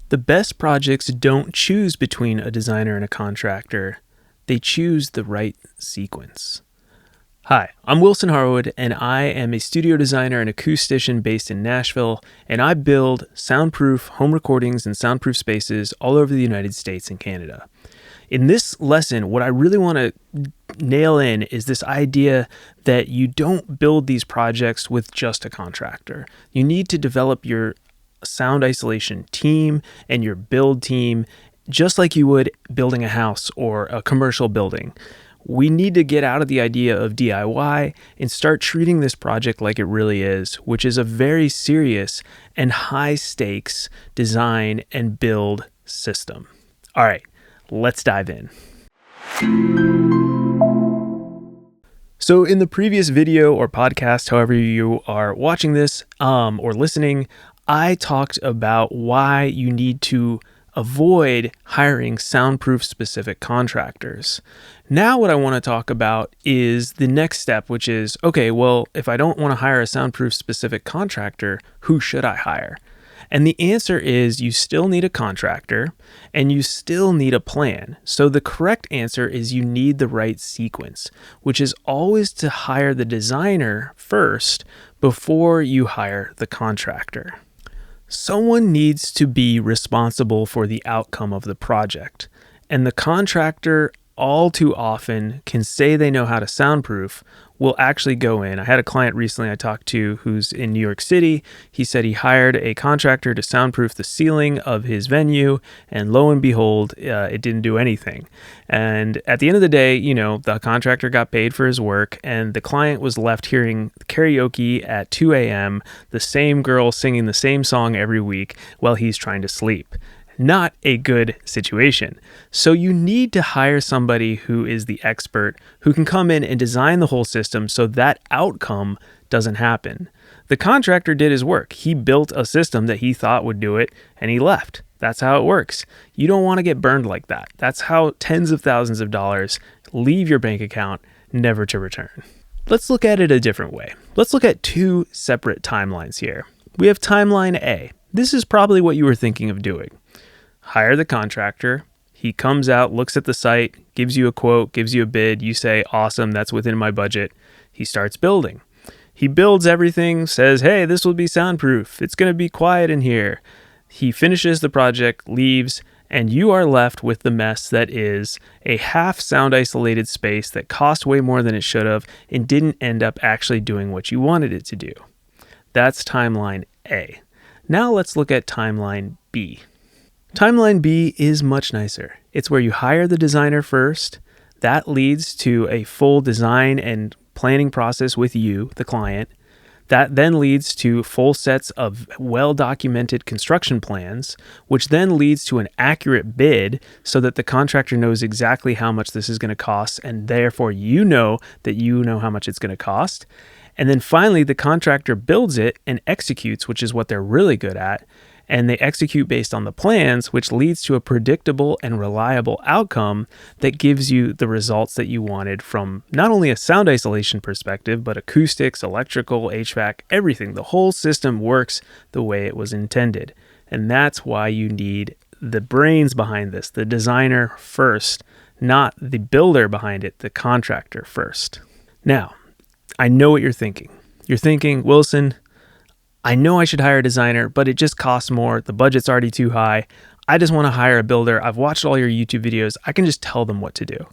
The best projects don't choose between a designer and a contractor. They choose the right sequence. Hi, I'm Wilson Harwood, and I am a studio designer and acoustician based in Nashville, and I build soundproof home recordings and soundproof spaces all over the United States and Canada. In this lesson, what I really want to nail in is this idea that you don't build these projects with just a contractor. You need to develop your sound isolation team and your build team just like you would building a house or a commercial building. We need to get out of the idea of DIY and start treating this project like it really is, which is a very serious and high stakes design and build system. All right, let's dive in. So in the previous video or podcast, however you are watching this or listening, I talked about why you need to avoid hiring soundproof specific contractors. Now what I want to talk about is the next step, which is, okay, well, if I don't want to hire a soundproof specific contractor, who should I hire? And the answer is you still need a contractor and you still need a plan. So the correct answer is you need the right sequence, which is always to hire the designer first before you hire the contractor. Someone needs to be responsible for the outcome of the project, and the contractor all too often can say they know how to soundproof, will actually go in. I had a client recently I talked to who's in New York City. He said he hired a contractor to soundproof the ceiling of his venue, and lo and behold, it didn't do anything. And at the end of the day, the contractor got paid for his work, and the client was left hearing karaoke at 2 a.m., the same girl singing the same song every week while he's trying to sleep. Not a good situation. So you need to hire somebody who is the expert, who can come in and design the whole system so that outcome doesn't happen. The contractor did his work. He built a system that he thought would do it, and he left. That's how it works. You don't want to get burned like that. That's how tens of thousands of dollars leave your bank account, never to return. Let's look at it a different way. Let's look at two separate timelines here. We have timeline A. This is probably what you were thinking of doing. Hire the contractor. He comes out, looks at the site, gives you a quote, gives you a bid. You say, awesome, that's within my budget. He starts building. He builds everything, says, hey, this will be soundproof. It's going to be quiet in here. He finishes the project, leaves, and you are left with the mess that is a half sound isolated space that cost way more than it should have and didn't end up actually doing what you wanted it to do. That's timeline A. Now let's look at timeline B. Timeline B is much nicer. It's where you hire the designer first. That leads to a full design and planning process with you, the client. That then leads to full sets of well-documented construction plans, which then leads to an accurate bid so that the contractor knows exactly how much this is going to cost, and therefore you know that you know how much it's going to cost. And then finally, the contractor builds it and executes, which is what they're really good at. And they execute based on the plans, which leads to a predictable and reliable outcome that gives you the results that you wanted from not only a sound isolation perspective, but acoustics, electrical, HVAC, everything. The whole system works the way it was intended. And that's why you need the brains behind this, the designer first, not the builder behind it, the contractor first. Now, I know what you're thinking. You're thinking, Wilson, I know I should hire a designer, but it just costs more. The budget's already too high. I just want to hire a builder. I've watched all your YouTube videos. I can just tell them what to do.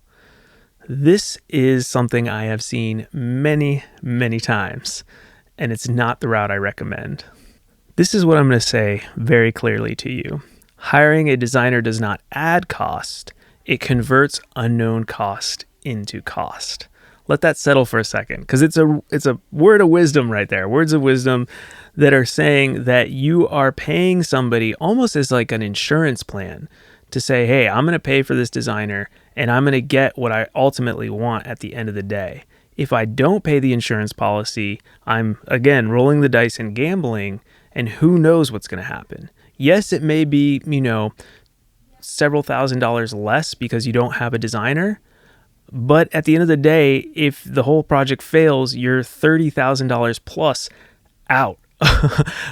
This is something I have seen many, many times, and it's not the route I recommend. This is what I'm going to say very clearly to you. Hiring a designer does not add cost. It converts unknown cost into cost. Let that settle for a second, because it's a word of wisdom right there. Words of wisdom that are saying that you are paying somebody almost as like an insurance plan to say, hey, I'm going to pay for this designer and I'm going to get what I ultimately want at the end of the day. If I don't pay the insurance policy, I'm, again, rolling the dice and gambling, and who knows what's going to happen. Yes, it may be, several $1,000s less because you don't have a designer. But at the end of the day, if the whole project fails, you're $30,000 plus out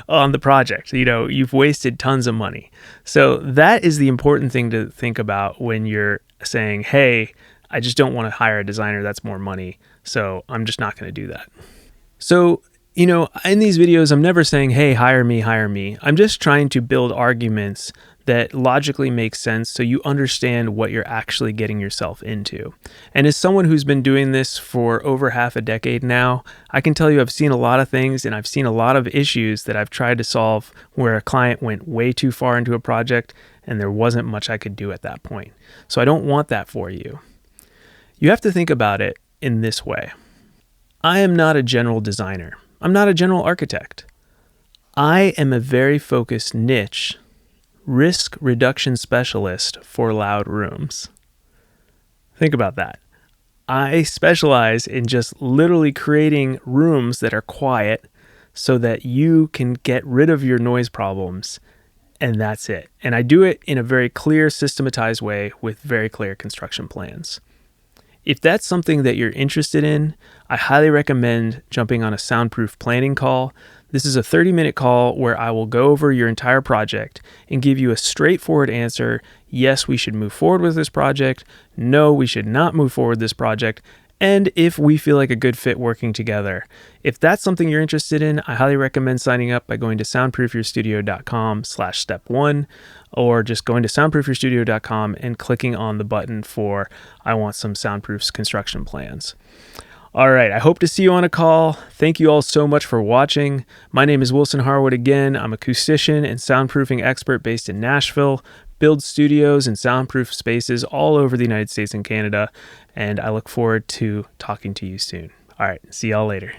on the project. You've wasted tons of money. So that is the important thing to think about when you're saying, hey, I just don't want to hire a designer. That's more money. So I'm just not going to do that. So, in these videos, I'm never saying, hey, hire me, hire me. I'm just trying to build arguments that logically make sense so you understand what you're actually getting yourself into. And as someone who's been doing this for over half a decade now, I can tell you I've seen a lot of things and I've seen a lot of issues that I've tried to solve where a client went way too far into a project and there wasn't much I could do at that point. So I don't want that for you. You have to think about it in this way. I am not a general designer. I'm not a general architect. I am a very focused niche risk reduction specialist for loud rooms. Think about that. I specialize in just literally creating rooms that are quiet so that you can get rid of your noise problems, and that's it. And I do it in a very clear, systematized way with very clear construction plans. If that's something that you're interested in, I highly recommend jumping on a Soundproof planning call. This is a 30-minute call where I will go over your entire project and give you a straightforward answer. Yes, we should move forward with this project. No, we should not move forward with this project. And if we feel like a good fit working together. If that's something you're interested in, I highly recommend signing up by going to soundproofyourstudio.com/step1 or just going to soundproofyourstudio.com and clicking on the button for I want some Soundproof's construction plans. All right, I hope to see you on a call. Thank you all so much for watching. My name is Wilson Harwood again. I'm an acoustician and soundproofing expert based in Nashville, build studios and soundproof spaces all over the United States and Canada, and I look forward to talking to you soon. All right, see y'all later.